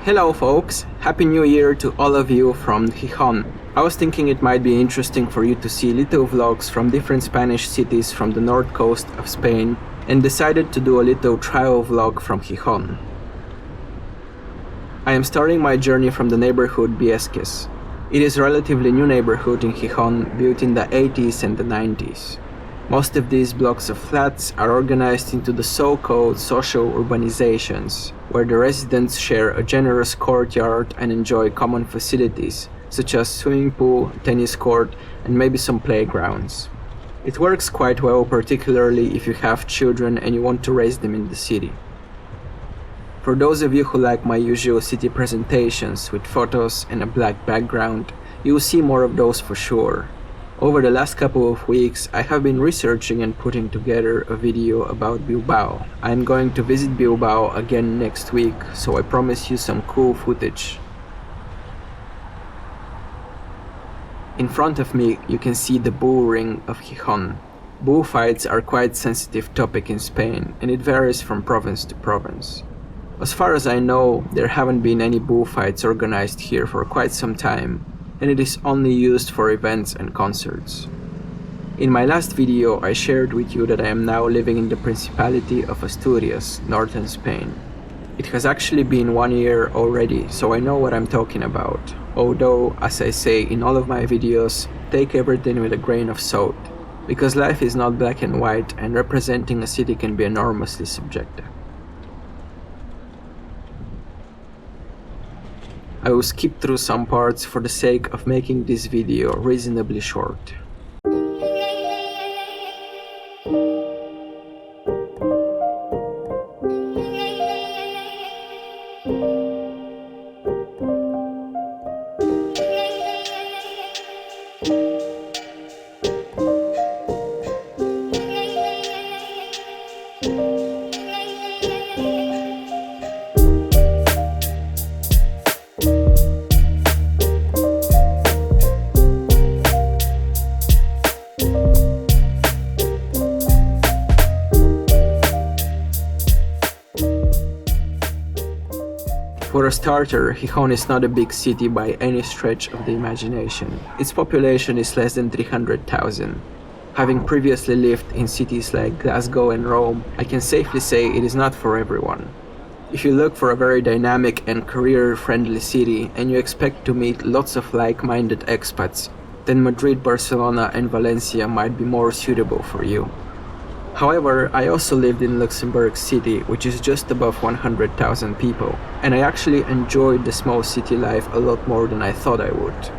Hello folks, Happy New Year to all of you from Gijón. I was thinking it might be interesting for you to see little vlogs from different Spanish cities from the north coast of Spain and decided to do a little trial vlog from Gijón. I am starting my journey from the neighborhood Viesques. It is a relatively new neighborhood in Gijón built in the 80s and the 90s. Most of these blocks of flats are organized into the so-called social urbanizations, where the residents share a generous courtyard and enjoy common facilities, such as swimming pool, tennis court, and maybe some playgrounds. It works quite well, particularly if you have children and you want to raise them in the city. For those of you who like my usual city presentations with photos and a black background, you will see more of those for sure. Over the last couple of weeks, I have been researching and putting together a video about Bilbao. I am going to visit Bilbao again next week, so I promise you some cool footage. In front of me, you can see the bull ring of Gijón. Bullfights are quite a sensitive topic in Spain, and it varies from province to province. As far as I know, there haven't been any bullfights organized here for quite some time, and it is only used for events and concerts. In my last video, I shared with you that I am now living in the Principality of Asturias, northern Spain. It has actually been 1 year already, so I know what I'm talking about, although, as I say in all of my videos, take everything with a grain of salt, because life is not black and white and representing a city can be enormously subjective. I will skip through some parts for the sake of making this video reasonably short. For a starter, Gijón is not a big city by any stretch of the imagination. Its population is less than 300,000. Having previously lived in cities like Glasgow and Rome, I can safely say it is not for everyone. If you look for a very dynamic and career-friendly city and you expect to meet lots of like-minded expats, then Madrid, Barcelona and Valencia might be more suitable for you. However, I also lived in Luxembourg City, which is just above 100,000 people, and I actually enjoyed the small city life a lot more than I thought I would.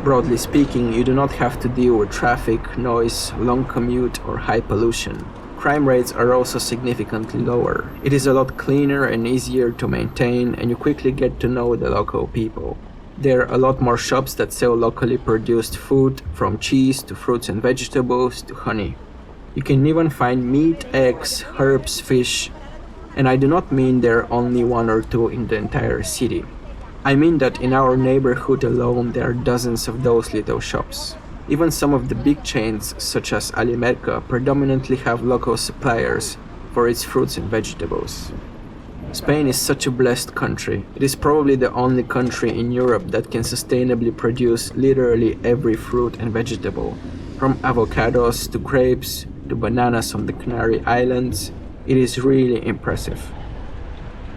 Broadly speaking, you do not have to deal with traffic, noise, long commute or high pollution. Crime rates are also significantly lower. It is a lot cleaner and easier to maintain, and you quickly get to know the local people. There are a lot more shops that sell locally produced food, from cheese to fruits and vegetables to honey. You can even find meat, eggs, herbs, fish, and I do not mean there are only one or two in the entire city. I mean that in our neighborhood alone there are dozens of those little shops. Even some of the big chains, such as Alimerca, predominantly have local suppliers for its fruits and vegetables. Spain is such a blessed country. It is probably the only country in Europe that can sustainably produce literally every fruit and vegetable, from avocados to grapes to bananas on the Canary Islands. It is really impressive.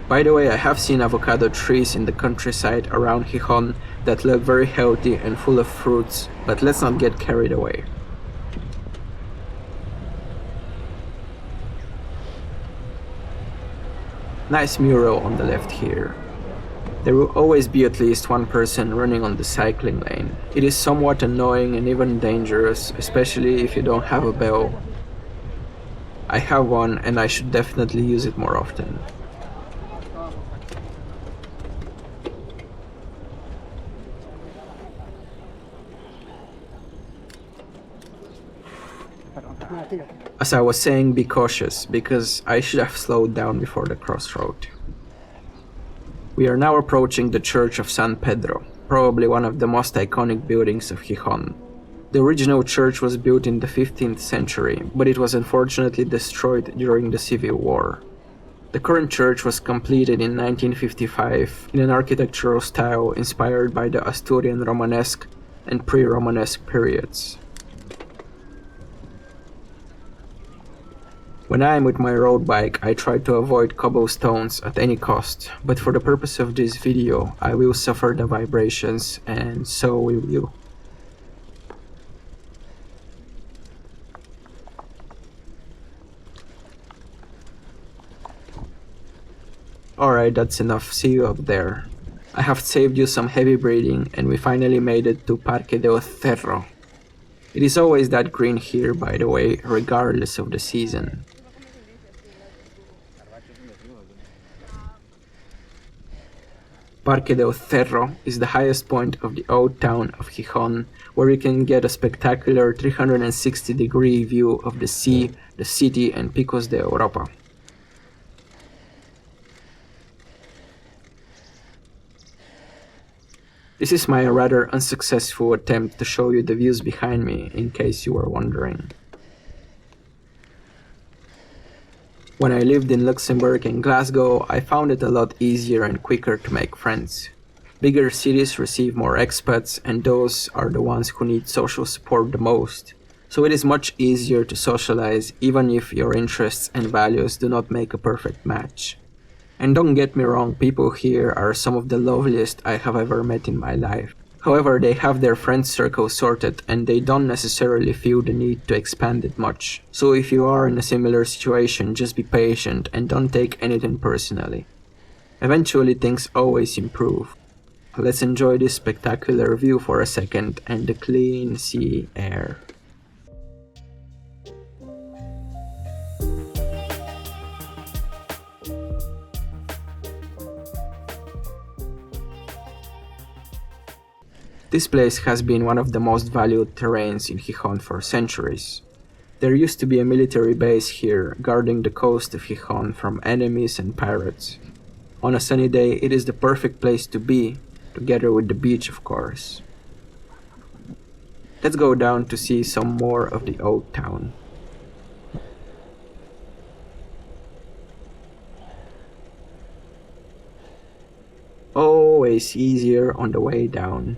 By the way, I have seen avocado trees in the countryside around Gijón that look very healthy and full of fruits, but let's not get carried away. Nice mural on the left here. There will always be at least one person running on the cycling lane. It is somewhat annoying and even dangerous, especially if you don't have a bell. I have one and I should definitely use it more often. As I was saying, be cautious, because I should have slowed down before the crossroad. We are now approaching the Church of San Pedro, probably one of the most iconic buildings of Gijón. The original church was built in the 15th century, but it was unfortunately destroyed during the Civil War. The current church was completed in 1955 in an architectural style inspired by the Asturian Romanesque and pre-Romanesque periods. When I am with my road bike, I try to avoid cobblestones at any cost, but for the purpose of this video, I will suffer the vibrations, and so will you. Alright, that's enough, see you up there. I have saved you some heavy breathing, and we finally made it to Parque del Cerro. It is always that green here, by the way, regardless of the season. Parque del Cerro is the highest point of the old town of Gijón, where you can get a spectacular 360-degree view of the sea, the city, and Picos de Europa. This is my rather unsuccessful attempt to show you the views behind me, in case you were wondering. When I lived in Luxembourg and Glasgow, I found it a lot easier and quicker to make friends. Bigger cities receive more expats, and those are the ones who need social support the most. So it is much easier to socialize, even if your interests and values do not make a perfect match. And don't get me wrong, people here are some of the loveliest I have ever met in my life. However, they have their friend circle sorted, and they don't necessarily feel the need to expand it much. So if you are in a similar situation, just be patient and don't take anything personally. Eventually things always improve. Let's enjoy this spectacular view for a second and the clean sea air. This place has been one of the most valued terrains in Gijón for centuries. There used to be a military base here, guarding the coast of Gijón from enemies and pirates. On a sunny day, it is the perfect place to be, together with the beach, of course. Let's go down to see some more of the old town. Always easier on the way down.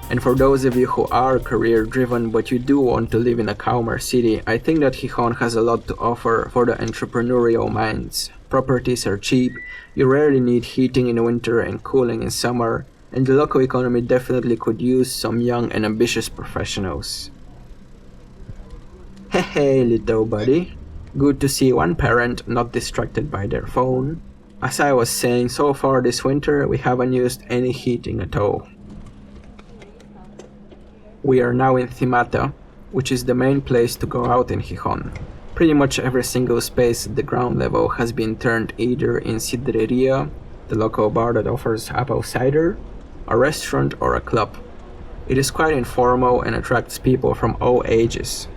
And for those of you who are career-driven but you do want to live in a calmer city, I think that Gijón has a lot to offer for the entrepreneurial minds. Properties are cheap, you rarely need heating in winter and cooling in summer, and the local economy definitely could use some young and ambitious professionals. Hey little buddy. Good to see one parent not distracted by their phone. As I was saying, so far this winter we haven't used any heating at all. We are now in Thimata, which is the main place to go out in Gijón. Pretty much every single space at the ground level has been turned either in sidreria, the local bar that offers apple cider, a restaurant or a club. It is quite informal and attracts people from all ages.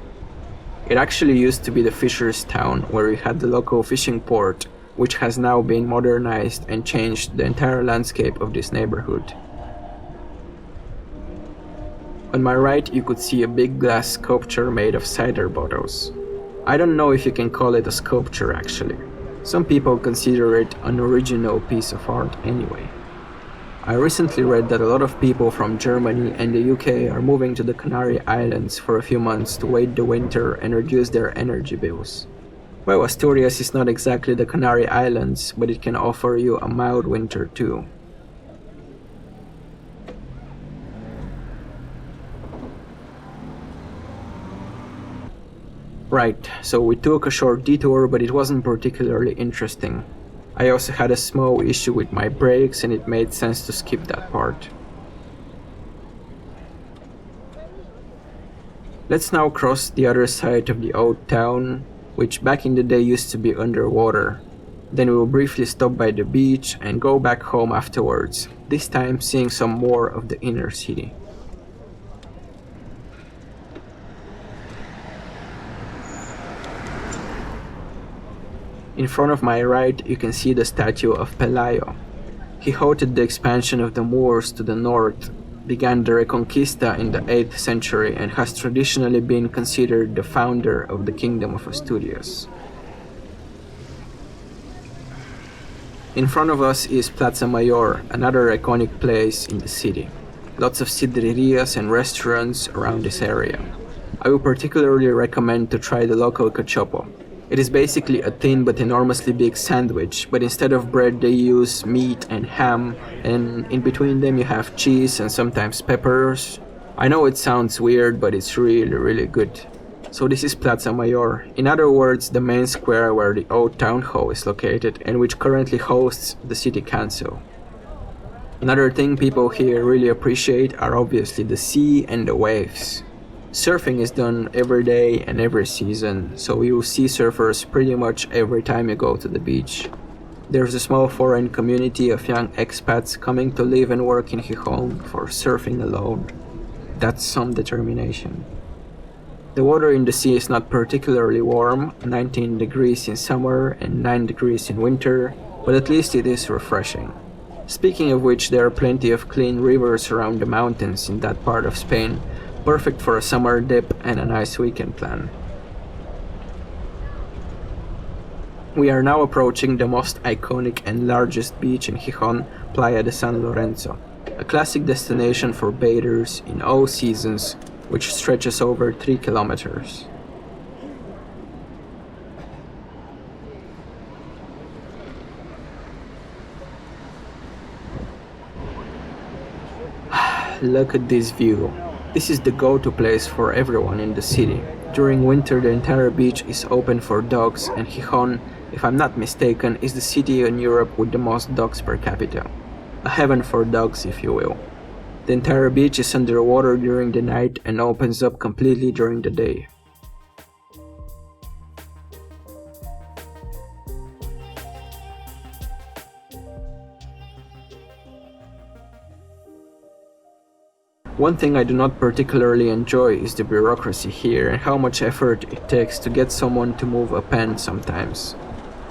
It actually used to be the fisher's town where we had the local fishing port, which has now been modernized and changed the entire landscape of this neighborhood. On my right you could see a big glass sculpture made of cider bottles. I don't know if you can call it a sculpture actually. Some people consider it an original piece of art anyway. I recently read that a lot of people from Germany and the UK are moving to the Canary Islands for a few months to wait the winter and reduce their energy bills. Well, Asturias is not exactly the Canary Islands, but it can offer you a mild winter too. Right, so we took a short detour, but it wasn't particularly interesting. I also had a small issue with my brakes and it made sense to skip that part. Let's now cross the other side of the old town, which back in the day used to be underwater. Then we will briefly stop by the beach and go back home afterwards, this time seeing some more of the inner city. In front of my right, you can see the statue of Pelayo. He halted the expansion of the Moors to the north, began the Reconquista in the 8th century, and has traditionally been considered the founder of the Kingdom of Asturias. In front of us is Plaza Mayor, another iconic place in the city. Lots of sidrerias and restaurants around this area. I would particularly recommend to try the local cachopo. It is basically a thin but enormously big sandwich, but instead of bread they use meat and ham, and in between them you have cheese and sometimes peppers. I know it sounds weird, but it's really good. So this is Plaza Mayor, in other words the main square where the old town hall is located and which currently hosts the city council. Another thing people here really appreciate are obviously the sea and the waves. Surfing is done every day and every season, so you will see surfers pretty much every time you go to the beach. There's a small foreign community of young expats coming to live and work in Gijón for surfing alone. That's some determination. The water in the sea is not particularly warm, 19 degrees in summer and 9 degrees in winter, but at least it is refreshing. Speaking of which, there are plenty of clean rivers around the mountains in that part of Spain, perfect for a summer dip and a nice weekend plan. We are now approaching the most iconic and largest beach in Gijón, Playa de San Lorenzo, a classic destination for bathers in all seasons, which stretches over 3 kilometers. Look at this view. This is the go-to place for everyone in the city. During winter, the entire beach is open for dogs, and Gijón, if I'm not mistaken, is the city in Europe with the most dogs per capita. A heaven for dogs, if you will. The entire beach is underwater during the night and opens up completely during the day. One thing I do not particularly enjoy is the bureaucracy here and how much effort it takes to get someone to move a pen sometimes.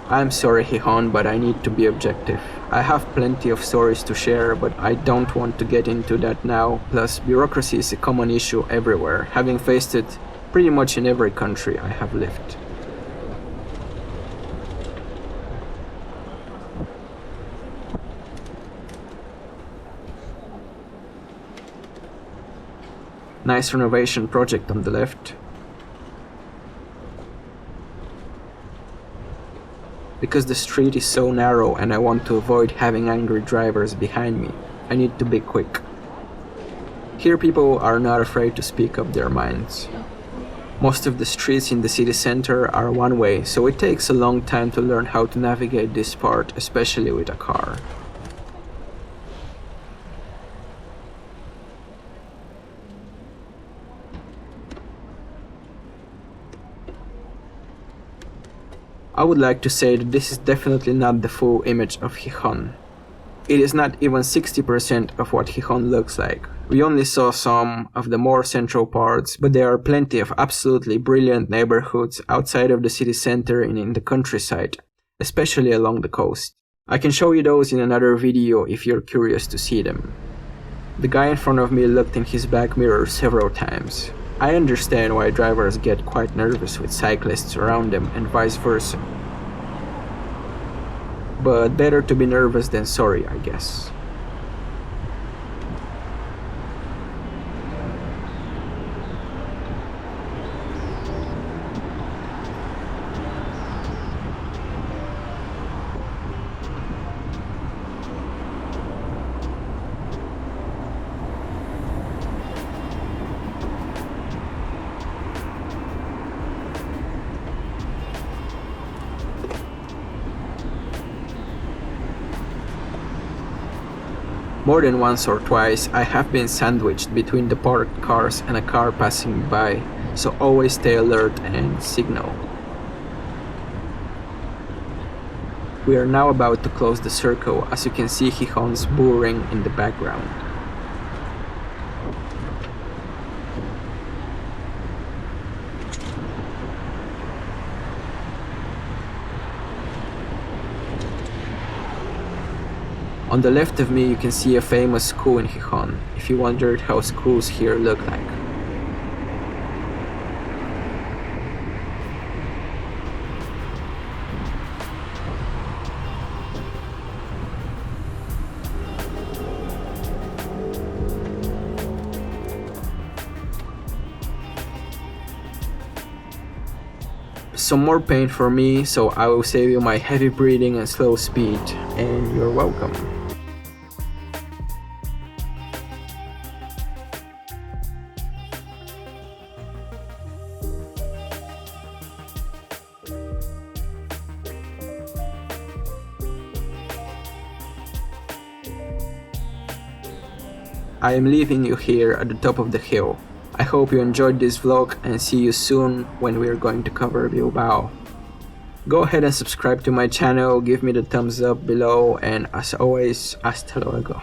I'm sorry Gijón, but I need to be objective. I have plenty of stories to share, but I don't want to get into that now, plus bureaucracy is a common issue everywhere, having faced it pretty much in every country I have lived. Nice renovation project on the left. Because the street is so narrow and I want to avoid having angry drivers behind me, I need to be quick. Here people are not afraid to speak up their minds. Most of the streets in the city center are one way, so it takes a long time to learn how to navigate this part, especially with a car. I would like to say that this is definitely not the full image of Gijón. It is not even 60% of what Gijón looks like. We only saw some of the more central parts, but there are plenty of absolutely brilliant neighborhoods outside of the city center and in the countryside, especially along the coast. I can show you those in another video if you're curious to see them. The guy in front of me looked in his back mirror several times. I understand why drivers get quite nervous with cyclists around them and vice versa. But better to be nervous than sorry, I guess. More than once or twice, I have been sandwiched between the parked cars and a car passing by, so always stay alert and signal. We are now about to close the circle, as you can see Gijón's bull ring in the background. On the left of me you can see a famous school in Gijón, if you wondered how schools here look like. Some more pain for me, so I will save you my heavy breathing and slow speed, and you're welcome. I am leaving you here at the top of the hill. I hope you enjoyed this vlog and see you soon when we are going to cover Bilbao. Go ahead and subscribe to my channel, give me the thumbs up below, and as always, hasta luego.